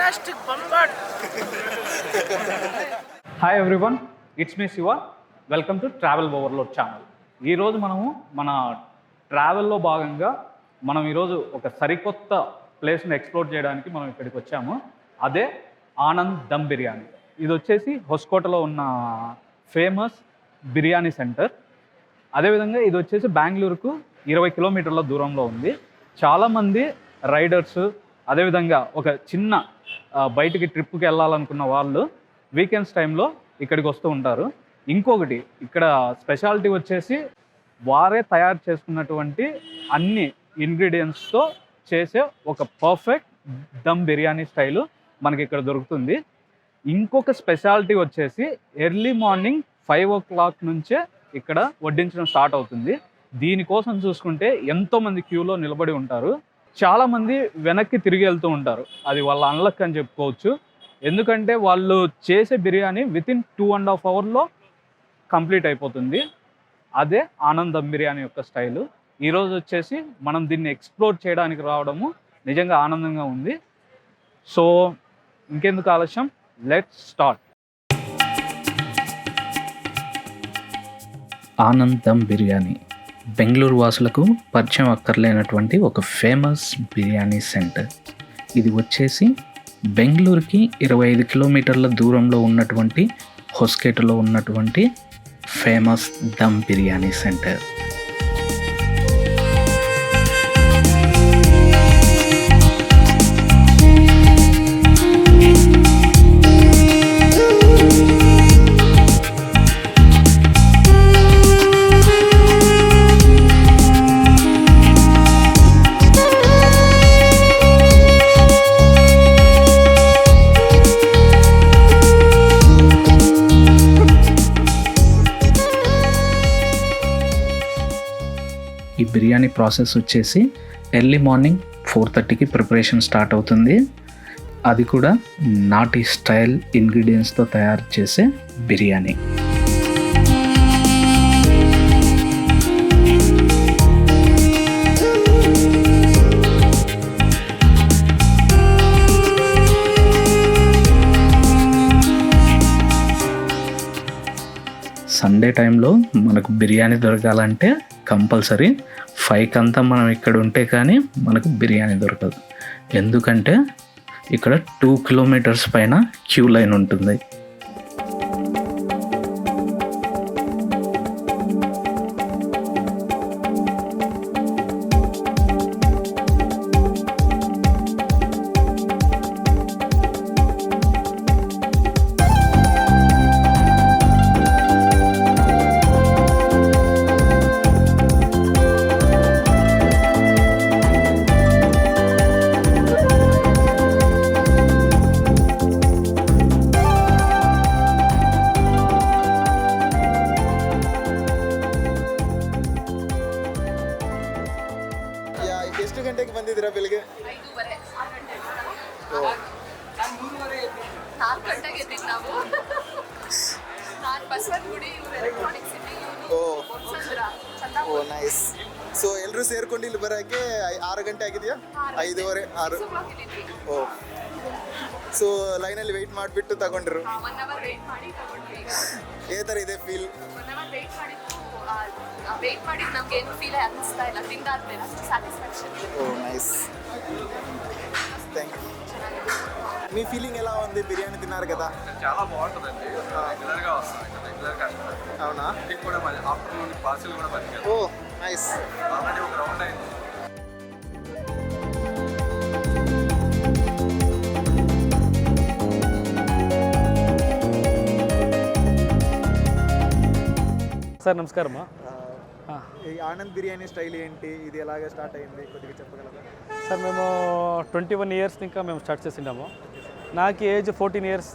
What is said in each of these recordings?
fantastic bombard. Hi everyone, it's me Siva. Welcome to Travel Overload channel. ఈరోజు మనము మన ట్రావెల్లో భాగంగా మనం ఈరోజు ఒక సరికొత్త ప్లేస్ని ఎక్స్ప్లోర్ చేయడానికి మనం ఇక్కడికి వచ్చాము. అదే ఆనంద్ దమ్ బిర్యానీ. ఇది వచ్చేసి హొస్కోటలో ఉన్న ఫేమస్ బిర్యానీ సెంటర్. అదేవిధంగా ఇది వచ్చేసి బెంగళూరుకు 20 కిలోమీటర్ల దూరంలో ఉంది. చాలామంది రైడర్స్ అదేవిధంగా ఒక చిన్న బయటికి ట్రిప్కి వెళ్ళాలనుకున్న వాళ్ళు వీకెండ్స్ టైంలో ఇక్కడికి వస్తూ ఉంటారు. ఇంకొకటి ఇక్కడ స్పెషాలిటీ వచ్చేసి వారే తయారు చేసుకున్నటువంటి అన్ని ఇంగ్రీడియంట్స్తో చేసే ఒక పర్ఫెక్ట్ దమ్ బిర్యానీ స్టైలు మనకి ఇక్కడ దొరుకుతుంది. ఇంకొక స్పెషాలిటీ వచ్చేసి ఎర్లీ మార్నింగ్ 5 o'clock నుంచే ఇక్కడ వడ్డించడం స్టార్ట్ అవుతుంది. దీనికోసం చూసుకుంటే ఎంతోమంది క్యూలో నిలబడి ఉంటారు. చాలామంది వెనక్కి తిరిగి వెళ్తూ ఉంటారు. అది వాళ్ళ అన్లక్ అని చెప్పుకోవచ్చు. ఎందుకంటే వాళ్ళు చేసే బిర్యానీ వితిన్ 2.5 hours కంప్లీట్ అయిపోతుంది. అదే ఆనంద్ దమ్ బిర్యానీ యొక్క స్టైలు. ఈరోజు వచ్చేసి మనం దీన్ని ఎక్స్ప్లోర్ చేయడానికి రావడము నిజంగా ఆనందంగా ఉంది. సో ఇంకెందుకు ఆలస్యం, లెట్స్ స్టార్ట్. ఆనంద్ దమ్ బిర్యానీ బెంగళూరు వాసులకు పరిచయం అక్కర్లేనటువంటి ఒక ఫేమస్ బిర్యానీ సెంటర్. ఇది వచ్చేసి బెంగళూరుకి 25 కిలోమీటర్ల దూరంలో ఉన్నటువంటి హొస్కోటలో ఉన్నటువంటి ఫేమస్ దమ్ బిర్యానీ సెంటర్. ఈ బిర్యానీ ప్రాసెస్ వచ్చేసి ఎర్లీ మార్నింగ్ 4:30కి ప్రిపరేషన్ స్టార్ట్ అవుతుంది. అది కూడా నాటి స్టైల్ ఇంగ్రీడియంట్స్తో తయారు చేసే బిర్యానీ. సండే టైంలో మనకు బిర్యానీ దొరకాలంటే కంపల్సరీ 5కి అంతా మనం ఇక్కడ ఉంటే కానీ మనకు బిర్యానీ దొరకదు. ఎందుకంటే ఇక్కడ 2 kilometers పైన క్యూ లైన్ ఉంటుంది. ಎಷ್ಟು ಗಂಟೆಗೆ ಬಂದಿದ್ದೀರಾ ಬೆಳಿಗ್ಗೆ? 5:30 4 ಗಂಟೆಗೆ ಎದ್ದಿದ್ದು ನಾವು. ನಾನು ಬಸವನಗುಡಿ, ಎಲೆಕ್ಟ್ರಾನಿಕ್ ಸಿಟಿ, ಓ ನೈಸ್. ಸೊ ಎಲ್ಲರೂ ಸೇರ್ಕೊಂಡು ಇಲ್ಲಿ ಬರೋಕ್ಕೆ 6 ಗಂಟೆ ಆಗಿದೆಯಾ? 5:30 6. ಓ ಸೊ ಲೈನಲ್ಲಿ ವೆಯ್ಟ್ ಮಾಡಿಬಿಟ್ಟು ತಗೊಂಡ್ರು? 1 hour ವೆಯ್ಟ್ ಮಾಡಿ ತಗೊಂಡ್ವಿ. ಏ ಥರ ಇದೆ ಫೀಲ್? 1 hour ವೆಯ್ಟ್ ಮಾಡಿದ್ದು ವೆಯ್ಟ್ ಮಾಡಿದ್ದು ನಮ್ಗೆ ಏನು ಫೀಲ್ ಅನ್ನಿಸ್ತಾ ಇಲ್ಲ. ತಿಂದಾದ್ಮೇಲೆ ಅಷ್ಟು satisfaction. Oh nice, thank you. మీ ఫీలింగ్ ఎలా ఉంది? బిర్యానీ తిన్నారు కదా? చాలా బాగుంటుందండి. రెగ్యులర్గా వస్తాం ఇక్కడ, రెగ్యులర్గా. అవునా? ఇంటికి కూడా మరి ఆఫ్టర్నూన్ పార్సిల్ కూడా బతికారు. ఓ నైస్. ఆల్రెడీ ఒక రౌండ్ అయింది. సార్ నమస్కారం. ఈ ఆనంద్ బిర్యానీ స్టైల్ ఏంటి? ఇది ఎలాగ స్టార్ట్ అయింది కొద్దిగా చెప్పగలరా? సార్ మేము 21 years ఇంకా మేము స్టార్ట్ చేసిండాము. నాకు ఏజ్ 14 years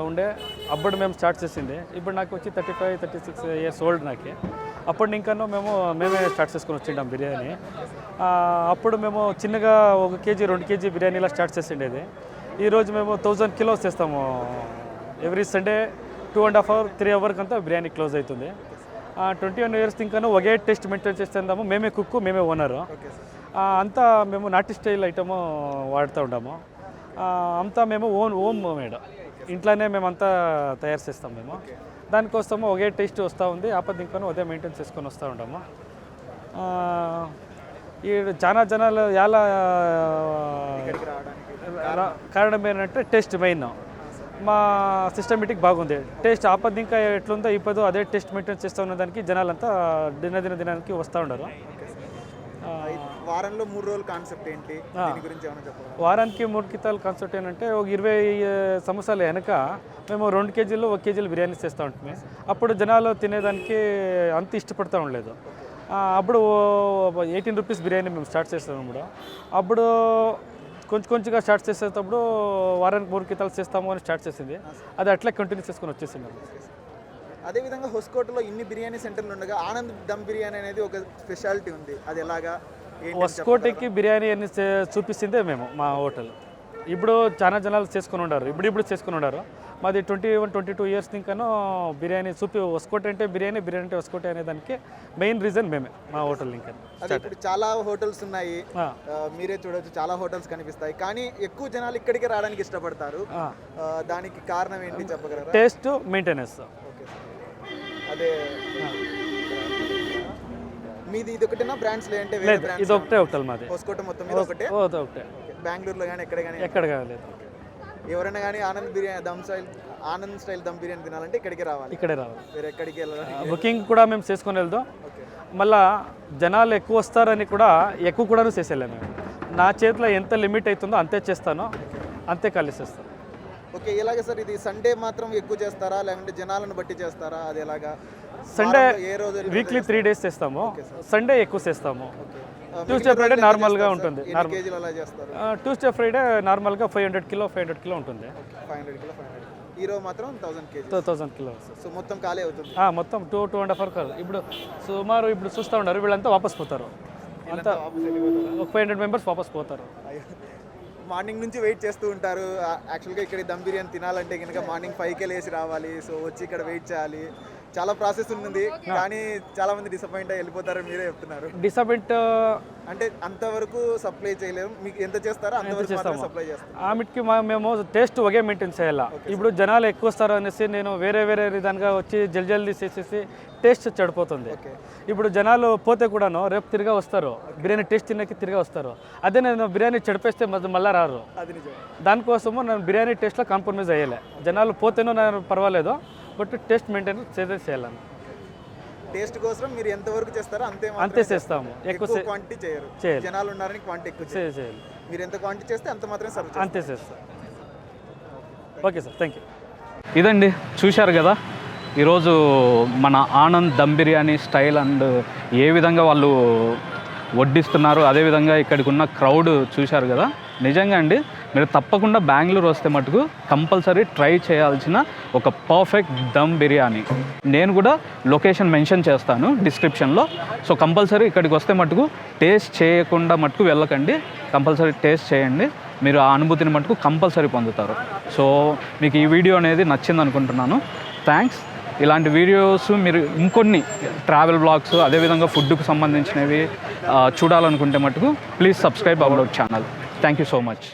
ఉండే అప్పుడు మేము స్టార్ట్ చేసింది. ఇప్పుడు నాకు వచ్చి 35-36 years ఓల్డ్ నాకు. అప్పుడు ఇంకనూ మేమే స్టార్ట్ చేసుకొని వచ్చిండాం బిర్యానీ. అప్పుడు మేము చిన్నగా 1 kg 2 kg బిర్యానీలా స్టార్ట్ చేసిండేది. ఈరోజు మేము 1000 kilos చేస్తాము. ఎవ్రీ సండే 2.5 hour 3 hours అంతా బిర్యానీ క్లోజ్ అవుతుంది. 21 years ఇంకనూ ఒకే టేస్ట్ మెయింటైన్ చేస్తాము. మేమే కుక్కు, మేమే ఓనరు. అంతా మేము నాటి స్టైల్ ఐటము వాడుతూ ఉంటాము. అంతా మేము ఓమ్ మేడ్ ఇంట్లోనే మేమంతా తయారు చేస్తాం మేము. దానికోసము ఒకే టేస్ట్ వస్తూ ఉంది. ఆపద ఇంకా అదే మెయింటైన్ చేసుకొని వస్తూ ఉంటాము. ఈ చాలా జనాలు ఎలా కారణం ఏంటంటే టేస్ట్ మెయిన్. మా సిస్టమేటిక్ బాగుంది. టేస్ట్ ఆపద ఇంకా ఎట్లుందో ఇప్పుడు అదే టేస్ట్ మెయింటైన్ చేస్తూ ఉన్న దానికి జనాలంతా దినానికి వస్తూ ఉన్నారు. వారంలో 3 రోజుల కాన్సెప్ట్ ఏంటి, దీని గురించి ఏమైనా చెప్పగలరా? వారానికి 3 కితాల కాన్సెప్ట్ ఏంటంటే ఒక 20 సంవత్సరాల వెనక మేము 2 కేజీలు 1 కేజీలు బిర్యానీ చేస్తూ ఉంటాము. అప్పుడు జనాలు తినేదానికి అంత ఇష్టపడుతూ ఉండలేదు. అప్పుడు 18 రూపీస్ బిర్యానీ మేము స్టార్ట్ చేస్తాము. అప్పుడు కొంచెంగా స్టార్ట్ చేసేటప్పుడు వారానికి 3 కితాలు చేస్తాము అని స్టార్ట్ చేసింది. అది అట్లా కంటిన్యూ చేసుకొని వచ్చేసింది. అదేవిధంగా హొస్కోటలో ఇన్ని బిర్యానీ సెంటర్లు ఉండగా ఆనంద్ దమ్ బిర్యానీ అనేది ఒక స్పెషాలిటీ ఉంది. అది ఎలాగా? హొస్కోటకి బిర్యానీ అని చూపిస్తుందే మేము మా హోటల్. ఇప్పుడు చాలా జనాలు చేసుకుని ఉన్నారు. ఇప్పుడు చేసుకుని ఉన్నారు. మాది 21-22 ఇయర్స్ ఇంకాను బిర్యానీ హొస్కోట అంటే బిర్యానీ అంటే హొస్కోట అనే దానికి మెయిన్ రీజన్ మేమే మా హోటల్. ఇంకా ఇప్పుడు చాలా హోటల్స్ ఉన్నాయి, మీరే చూడొచ్చు, చాలా హోటల్స్ కనిపిస్తాయి. కానీ ఎక్కువ జనాలు ఇక్కడికి రావడానికి ఇష్టపడతారు. దానికి కారణం ఏంటి చెప్పగలరా? Taste, maintenance. అదే మీది ఇది ఒకటేనా బ్రాండ్స్ లేదంటే ఇది ఒకటే హోటల్ మాది. హొస్కోట మొత్తం మీద ఒకటే? బెంగళూరులో కానీ ఎక్కడ కాలేదు. ఎవరైనా కానీ ఆనంద్ స్టైల్ దమ్ బిర్యానీ తినాలంటే ఇక్కడికి రావాలి. వేరే ఎక్కడికి వెళ్ళాలి? బుకింగ్ కూడా మేము చేసుకొని వెళ్దాం. మళ్ళా జనాలు ఎక్కువ వస్తారని కూడా ఎక్కువ కూడా చేసేళ్ళాము. నా చేతిలో ఎంత లిమిట్ అవుతుందో అంతే చేస్తాను, అంతే ఖాళీ చేస్తాను. ఓకే, ఎలాగ సార్ ఇది సండే మాత్రం ఎక్కువ చేస్తారా లేకుంటే జనాలను బట్టి చేస్తారా? అది ఎలాగా? సండే ఏ రోజు? వీక్లీ 3 డేస్ చేస్తాము. సండే ఎక్కువ చేస్తాము. ట్యూస్డే ఫ్రైడే నార్మల్గా ఉంటుంది. కేజీలు అలా చేస్తారు. ట్యూస్డే ఫ్రైడే నార్మల్గా 500 కిలో ఉంటుంది. 500 కిలో. ఈ రోజు మాత్రం 1000 కిలోస్. సో మొత్తం ఖాళీ అవుతుంది. మొత్తం 2.5 hours కాదు. ఇప్పుడు సుమారు చూస్తూ ఉన్నారు, వీళ్ళంతా వాపస్ పోతారు. అంతా 500 మెంబర్స్ వాపస్ పోతారు. మార్నింగ్ నుంచి వెయిట్ చేస్తూ ఉంటారు. యాక్చువల్గా ఇక్కడ దమ్ బిర్యానీ తినాలంటే కనుక మార్నింగ్ 5కే లేచి రావాలి. సో వచ్చి ఇక్కడ వెయిట్ చేయాలి. చాలా ప్రాసెస్ ఉంది. కానీ చాలా మంది డిసప్పాయింట్ అయ్యి వెళ్ళిపోతారని మీరే చెప్తున్నారు. డిసప్పాయింట్ అంటే అంతవరకు సప్లై చేయలేము. మీకు ఎంత చేస్తారో అంతవరకు మాత్రమే సప్లై చేస్తాం. ఆమెకి మేము టేస్ట్ ఒకే మెయింటైన్ చేయాలా. ఇప్పుడు జనాలు ఎక్కువ వస్తారు అనేసి నేను వేరే విధంగా వచ్చి జల్దీ చేసేసి టేస్ట్ చెడిపోతుంది. ఇప్పుడు జనాలు పోతే కూడాను రేపు తిరిగా వస్తారు, బిర్యానీ టేస్ట్ తినకి తిరిగా వస్తారు. అదే నేను బిర్యానీ చెడిపేస్తే మళ్ళీ రారు. దానికోసము నేను బిర్యానీ టేస్ట్లో కాంప్రమైజ్ అయ్యలే. జనాలు పోతేనో నేను పర్వాలేదు, బట్ టేస్ట్ మెయింటైన్ చేయాలని. టేస్ట్ కోసం మీరు ఎంతవరకు చేస్తారో అంతే చేస్తాము. ఎక్కువ క్వాంటిటీ చేయరు. జనాలు ఉన్నారని క్వాంటిటీ ఎక్కువ చేయాలి. మీరు ఎంత క్వాంటిటీ చేస్తే అంత మాత్రమే సర్వ్ చేస్తారు. అంతే చేస్తాం. Okay sir, thank you. ఇదండి, చూశారు కదా ఈరోజు మన ఆనంద్ దమ్ బిర్యానీ స్టైల్ అండ్ ఏ విధంగా వాళ్ళు వడ్డిస్తున్నారు, అదేవిధంగా ఇక్కడికి ఉన్న క్రౌడ్ చూశారు కదా. నిజంగా అండి, మీరు తప్పకుండా బెంగళూరు వస్తే మటుకు కంపల్సరీ ట్రై చేయాల్సిన ఒక పర్ఫెక్ట్ దమ్ బిర్యానీ. నేను కూడా లొకేషన్ మెన్షన్ చేస్తాను డిస్క్రిప్షన్లో. సో కంపల్సరీ ఇక్కడికి వస్తే మటుకు టేస్ట్ చేయకుండా మటుకు వెళ్ళకండి, కంపల్సరీ టేస్ట్ చేయండి. మీరు ఆ అనుభూతిని మటుకు కంపల్సరీ పొందుతారు. సో మీకు ఈ వీడియో అనేది నచ్చింది అనుకుంటున్నాను. థ్యాంక్స్. ఇలాంటి వీడియోస్ మీరు ఇంకొన్ని ట్రావెల్ బ్లాగ్స్, అదేవిధంగా ఫుడ్కు సంబంధించినవి చూడాలనుకుంటే మటుకు please subscribe our channel. Thank you so much.